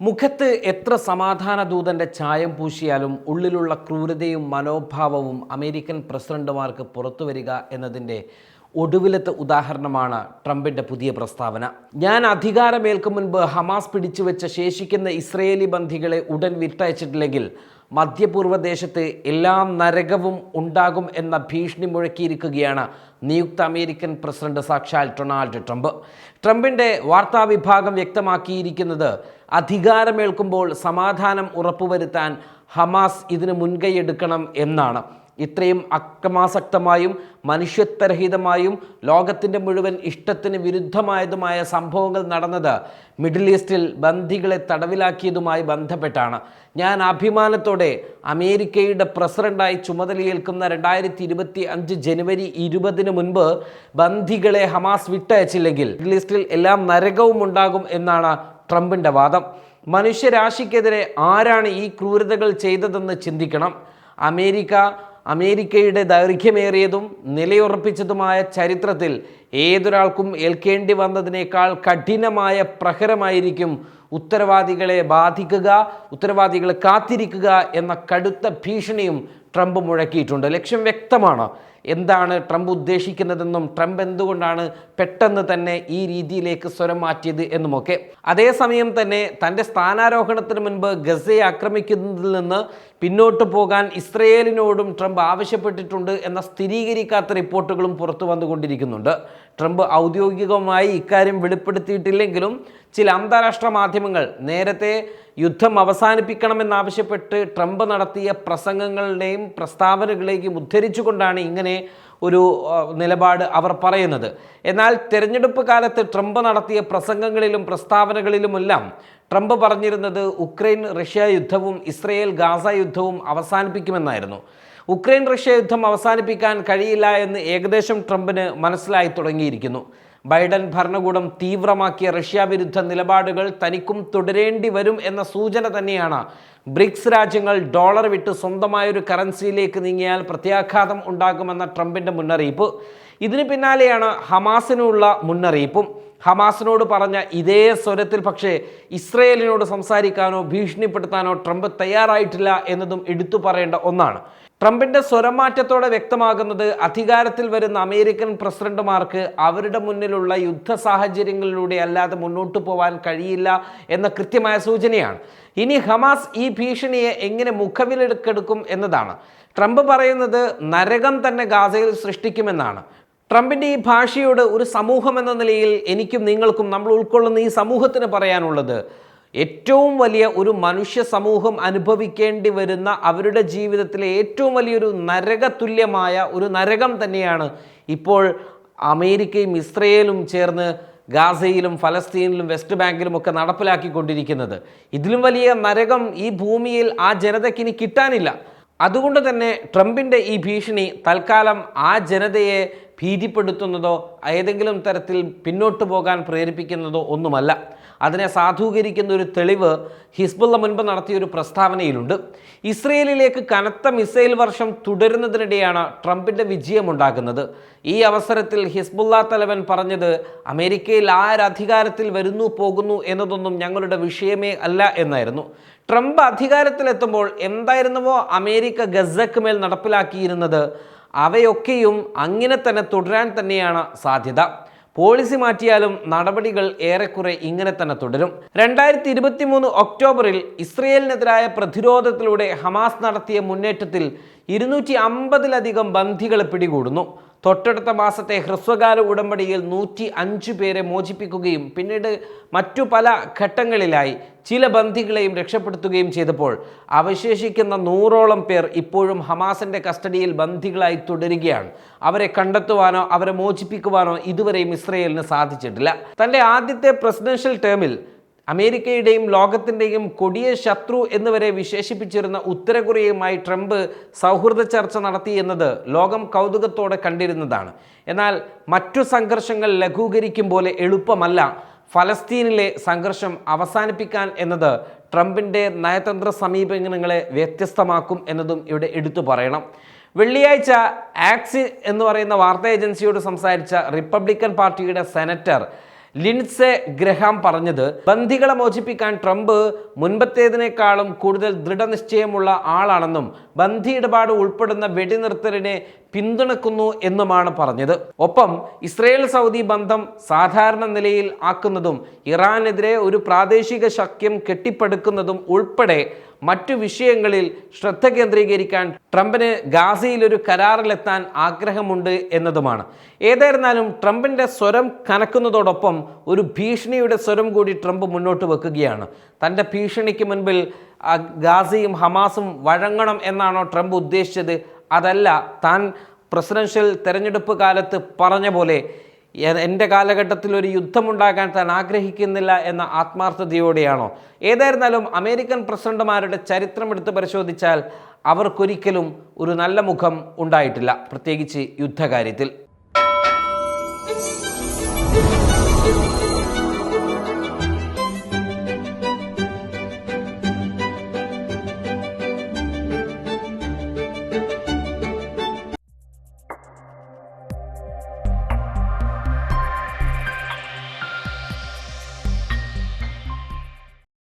മുഖത്ത് എത്ര സമാധാന ദൂതൻ്റെ ചായം പൂശിയാലും ഉള്ളിലുള്ള ക്രൂരതയും മനോഭാവവും അമേരിക്കൻ പ്രസിഡന്റുമാർക്ക് പുറത്തു വരിക എന്നതിൻ്റെ ഒടുവിലത്തെ ഉദാഹരണമാണ് ട്രംപിൻ്റെ പുതിയ പ്രസ്താവന. ഞാൻ അധികാരമേൽക്കും മുൻപ് ഹമാസ് പിടിച്ചുവെച്ച ശേഷിക്കുന്ന ഇസ്രയേലി ബന്ധികളെ ഉടൻ വിട്ടയച്ചിട്ടില്ലെങ്കിൽ മധ്യപൂർവ്വ ദേശത്ത് എല്ലാ നരകവും ഉണ്ടാകും എന്ന ഭീഷണി മുഴക്കിയിരിക്കുകയാണ് നിയുക്ത അമേരിക്കൻ പ്രസിഡന്റ് സാക്ഷാൽ ഡൊണാൾഡ് ട്രംപ്. ട്രംപിൻ്റെ വാർത്താവിഭാഗം വ്യക്തമാക്കിയിരിക്കുന്നത് അധികാരമേൽക്കുമ്പോൾ സമാധാനം ഉറപ്പുവരുത്താൻ ഹമാസ് ഇതിന് മുൻകൈയെടുക്കണം എന്നാണ്. ഇത്രയും അക്രമാസക്തമായും മനുഷ്യത്വരഹിതമായും ലോകത്തിൻ്റെ മുഴുവൻ ഇഷ്ടത്തിന് വിരുദ്ധമായതുമായ സംഭവങ്ങൾ നടന്നത് മിഡിൽ ഈസ്റ്റിൽ ബന്ദികളെ തടവിലാക്കിയതുമായി ബന്ധപ്പെട്ടാണ്. ഞാൻ അഭിമാനത്തോടെ അമേരിക്കയുടെ പ്രസിഡന്റായി ചുമതലയേൽക്കുന്ന 2025 ജനുവരി 20 മുൻപ് ബന്ദികളെ ഹമാസ് വിട്ടയച്ചില്ലെങ്കിൽ മിഡിൽ ഈസ്റ്റിൽ എല്ലാം നരകവും ഉണ്ടാകും എന്നാണ് ട്രംപിൻ്റെ വാദം. മനുഷ്യരാശിക്കെതിരെ ആരാണ് ഈ ക്രൂരതകൾ ചെയ്തതെന്ന് ചിന്തിക്കണം. അമേരിക്കയുടെ ദൈർഘ്യമേറിയതും നിലയുറപ്പിച്ചതുമായ ചരിത്രത്തിൽ ഏതൊരാൾക്കും ഏൽക്കേണ്ടി വന്നതിനേക്കാൾ കഠിനമായ പ്രഹരമായിരിക്കും ഉത്തരവാദികളെ ബാധിക്കുക, ഉത്തരവാദികളെ കാത്തിരിക്കുക എന്ന കടുത്ത ഭീഷണിയും ട്രംപ് മുഴക്കിയിട്ടുണ്ട്. ലക്ഷ്യം വ്യക്തമാണ്. എന്താണ് ട്രംപ് ഉദ്ദേശിക്കുന്നതെന്നും ട്രംപ് എന്തുകൊണ്ടാണ് പെട്ടെന്ന് തന്നെ ഈ രീതിയിലേക്ക് സ്വരം മാറ്റിയത് എന്നുമൊക്കെ. അതേസമയം തന്നെ തൻ്റെ സ്ഥാനാരോഹണത്തിന് മുൻപ് ഗസയെ ആക്രമിക്കുന്നതിൽ നിന്ന് പിന്നോട്ട് പോകാൻ ഇസ്രയേലിനോടും ട്രംപ് ആവശ്യപ്പെട്ടിട്ടുണ്ട് എന്ന സ്ഥിരീകരിക്കാത്ത റിപ്പോർട്ടുകളും പുറത്തു വന്നുകൊണ്ടിരിക്കുന്നുണ്ട്. ട്രംപ് ഔദ്യോഗികമായി ഇക്കാര്യം വെളിപ്പെടുത്തിയിട്ടില്ലെങ്കിലും ചില അന്താരാഷ്ട്ര മാധ്യമങ്ങൾ നേരത്തെ യുദ്ധം അവസാനിപ്പിക്കണമെന്നാവശ്യപ്പെട്ട് ട്രംപ് നടത്തിയ പ്രസംഗങ്ങളുടെയും പ്രസ്താവനകളെയും ഉദ്ധരിച്ചുകൊണ്ടാണ് ഇങ്ങനെ ഒരു നിലപാട് അവർ പറയുന്നത്. എന്നാൽ തെരഞ്ഞെടുപ്പ് കാലത്ത് ട്രംപ് നടത്തിയ പ്രസംഗങ്ങളിലും പ്രസ്താവനകളിലുമെല്ലാം ട്രംപ് പറഞ്ഞിരുന്നത് ഉക്രൈൻ റഷ്യ യുദ്ധവും ഇസ്രയേൽ ഗാസ യുദ്ധവും അവസാനിപ്പിക്കുമെന്നായിരുന്നു. ഉക്രൈൻ റഷ്യ യുദ്ധം അവസാനിപ്പിക്കാൻ കഴിയില്ല എന്ന് ഏകദേശം ട്രംപിന് മനസ്സിലായി തുടങ്ങിയിരിക്കുന്നു. ബൈഡൻ ഭരണകൂടം തീവ്രമാക്കിയ റഷ്യ വിരുദ്ധ നിലപാടുകൾ തനിക്കും തുടരേണ്ടി വരും എന്ന സൂചന തന്നെയാണ് ബ്രിക്സ് രാജ്യങ്ങൾ ഡോളർ വിട്ട് സ്വന്തമായൊരു കറൻസിയിലേക്ക് നീങ്ങിയാൽ പ്രത്യാഘാതം ഉണ്ടാകുമെന്ന ട്രംപിൻ്റെ മുന്നറിയിപ്പ്. ഇതിന് പിന്നാലെയാണ് ഹമാസിനുള്ള മുന്നറിയിപ്പും. ഹമാസിനോട് പറഞ്ഞ ഇതേ സ്വരത്തിൽ പക്ഷേ ഇസ്രയേലിനോട് സംസാരിക്കാനോ ഭീഷണിപ്പെടുത്താനോ ട്രംപ് തയ്യാറായിട്ടില്ല എന്നതും എടുത്തു പറയേണ്ട ഒന്നാണ്. ട്രംപിൻ്റെ സ്വരമാറ്റത്തോടെ വ്യക്തമാകുന്നത് അധികാരത്തിൽ വരുന്ന അമേരിക്കൻ പ്രസിഡന്റുമാർക്ക് അവരുടെ മുന്നിലുള്ള യുദ്ധ സാഹചര്യങ്ങളിലൂടെ അല്ലാതെ മുന്നോട്ട് പോകാൻ കഴിയില്ല എന്ന കൃത്യമായ സൂചനയാണ്. ഇനി ഹമാസ് ഈ ഭീഷണിയെ എങ്ങനെ മുഖവിലക്കെടുക്കും എന്നതാണ്. ട്രംപ് പറയുന്നത് നരകം തന്നെ ഗാസയിൽ സൃഷ്ടിക്കുമെന്നാണ്. ട്രംപിൻ്റെ ഈ ഭാഷയോട് ഒരു സമൂഹം എന്ന നിലയിൽ എനിക്കും നിങ്ങൾക്കും നമ്മൾ ഉൾക്കൊള്ളുന്ന ഈ സമൂഹത്തിന് പറയാനുള്ളത്, ഏറ്റവും വലിയ ഒരു മനുഷ്യ സമൂഹം അനുഭവിക്കേണ്ടി വരുന്ന അവരുടെ ജീവിതത്തിലെ ഏറ്റവും വലിയൊരു നരകതുല്യമായ ഒരു നരകം തന്നെയാണ് ഇപ്പോൾ അമേരിക്കയും ഇസ്രയേലും ചേർന്ന് ഗാസയിലും ഫലസ്തീനിലും വെസ്റ്റ് ബാങ്കിലും ഒക്കെ നടപ്പിലാക്കിക്കൊണ്ടിരിക്കുന്നത്. ഇതിലും വലിയ നരകം ഈ ഭൂമിയിൽ ആ ജനതയ്ക്ക് ഇനി കിട്ടാനില്ല. അതുകൊണ്ട് തന്നെ ട്രംപിൻ്റെ ഈ ഭീഷണി തൽക്കാലം ആ ജനതയെ ഭീതിപ്പെടുത്തുന്നതോ ഏതെങ്കിലും തരത്തിൽ പിന്നോട്ട് പോകാൻ പ്രേരിപ്പിക്കുന്നതോ ഒന്നുമല്ല. അതിനെ സാധൂകരിക്കുന്ന ഒരു തെളിവ് ഹിസ്ബുള്ള മുൻപ് നടത്തിയൊരു പ്രസ്താവനയിലുണ്ട്. ഇസ്രയേലിലേക്ക് കനത്ത മിസൈൽ വർഷം തുടരുന്നതിനിടെയാണ് ട്രംപിൻ്റെ വിജയമുണ്ടാകുന്നത്. ഈ അവസരത്തിൽ ഹിസ്ബുള്ള തലവൻ പറഞ്ഞത്, അമേരിക്കയിൽ ആരധികാരത്തിൽ വരുന്നു പോകുന്നു എന്നതൊന്നും ഞങ്ങളുടെ വിഷയമേ അല്ല എന്നായിരുന്നു. ട്രംപ് അധികാരത്തിലെത്തുമ്പോൾ എന്തായിരുന്നുവോ അമേരിക്ക ഗസക്ക് മേൽ നടപ്പിലാക്കിയിരുന്നത് അവയൊക്കെയും അങ്ങനെ തന്നെ തുടരാൻ തന്നെയാണ് സാധ്യത. പോളിസി മാറ്റിയാലും നടപടികൾ ഏറെക്കുറെ ഇങ്ങനെ തന്നെ തുടരും. 2023 ഒക്ടോബറിൽ ഇസ്രയേലിനെതിരായ പ്രതിരോധത്തിലൂടെ ഹമാസ് നടത്തിയ മുന്നേറ്റത്തിൽ 250-ലധികം ബന്ദികളെ പിടികൂടുന്നു. തൊട്ടടുത്ത മാസത്തെ ഹ്രസ്വകാല ഉടമ്പടിയിൽ 105 പേരെ മോചിപ്പിക്കുകയും പിന്നീട് മറ്റു പല ഘട്ടങ്ങളിലായി ചില ബന്ദികളെയും രക്ഷപ്പെടുത്തുകയും ചെയ്തപ്പോൾ അവശേഷിക്കുന്ന 100ഓളം പേർ ഇപ്പോഴും ഹമാസിൻ്റെ കസ്റ്റഡിയിൽ ബന്ദികളായി തുടരുകയാണ്. അവരെ കണ്ടെത്തുവാനോ അവരെ മോചിപ്പിക്കുവാനോ ഇതുവരെയും ഇസ്രയേലിന് സാധിച്ചിട്ടില്ല. തൻ്റെ ആദ്യത്തെ പ്രസിഡൻഷ്യൽ ടേമിൽ അമേരിക്കയുടെയും ലോകത്തിൻ്റെയും കൊടിയ ശത്രു എന്നിവരെ വിശേഷിപ്പിച്ചിരുന്ന ഉത്തര കൊറിയയുമായി ട്രംപ് സൗഹൃദ ചർച്ച നടത്തി എന്നത് ലോകം കൗതുകത്തോടെ കണ്ടിരുന്നതാണ്. എന്നാൽ മറ്റു സംഘർഷങ്ങൾ ലഘൂകരിക്കും പോലെ എളുപ്പമല്ല ഫലസ്തീനിലെ സംഘർഷം അവസാനിപ്പിക്കാൻ എന്നത്. ട്രംപിൻ്റെ നയതന്ത്ര സമീപനങ്ങളെ വ്യത്യസ്തമാക്കും എന്നതും ഇവിടെ എടുത്തു പറയണം. വെള്ളിയാഴ്ച ആക്സി എന്ന് പറയുന്ന വാർത്താ ഏജൻസിയോട് സംസാരിച്ച റിപ്പബ്ലിക്കൻ പാർട്ടിയുടെ സെനറ്റർ ലിൻഡ്സെ ഗ്രഹാം പറഞ്ഞത്, ബന്ദികളെ മോചിപ്പിക്കാൻ ട്രംപ് മുൻപത്തേതിനേക്കാളും കൂടുതൽ ദൃഢനിശ്ചയമുള്ള ആളാണെന്നും ബന്ദി ഇടപാട് ഉൾപ്പെടുന്ന വെടിനിർത്തലിനെ പിന്തുണക്കുന്നു എന്നുമാണ് പറഞ്ഞത്. ഒപ്പം ഇസ്രയേൽ സൗദി ബന്ധം സാധാരണ നിലയിൽ ആക്കുന്നതും ഇറാനെതിരെ ഒരു പ്രാദേശിക സഖ്യം കെട്ടിപ്പടുക്കുന്നതും ഉൾപ്പെടെ മറ്റു വിഷയങ്ങളിൽ ശ്രദ്ധ കേന്ദ്രീകരിക്കാൻ ട്രംപിന് ഗാസയിൽ ഒരു കരാറിലെത്താൻ ആഗ്രഹമുണ്ട് എന്നതുമാണ്. ഏതായിരുന്നാലും ട്രംപിൻ്റെ സ്വരം കനക്കുന്നതോടൊപ്പം ഒരു ഭീഷണിയുടെ സ്വരം കൂടി ട്രംപ് മുന്നോട്ട് വെക്കുകയാണ്. തൻ്റെ ഭീഷണിക്ക് മുൻപിൽ ഗാസയും ഹമാസും വഴങ്ങണം എന്നാണോ ട്രംപ് ഉദ്ദേശിച്ചത്? അതല്ല, താൻ പ്രസിഡൻഷ്യൽ തെരഞ്ഞെടുപ്പ് കാലത്ത് പറഞ്ഞ പോലെ എൻ്റെ കാലഘട്ടത്തിൽ ഒരു യുദ്ധമുണ്ടാകാൻ താൻ ആഗ്രഹിക്കുന്നില്ല എന്ന ആത്മാർത്ഥതയോടെയാണോ? ഏതായിരുന്നാലും അമേരിക്കൻ പ്രസിഡന്റുമാരുടെ ചരിത്രം എടുത്ത് പരിശോധിച്ചാൽ അവർക്കൊരിക്കലും ഒരു നല്ല മുഖം ഉണ്ടായിട്ടില്ല, പ്രത്യേകിച്ച് യുദ്ധകാര്യത്തിൽ.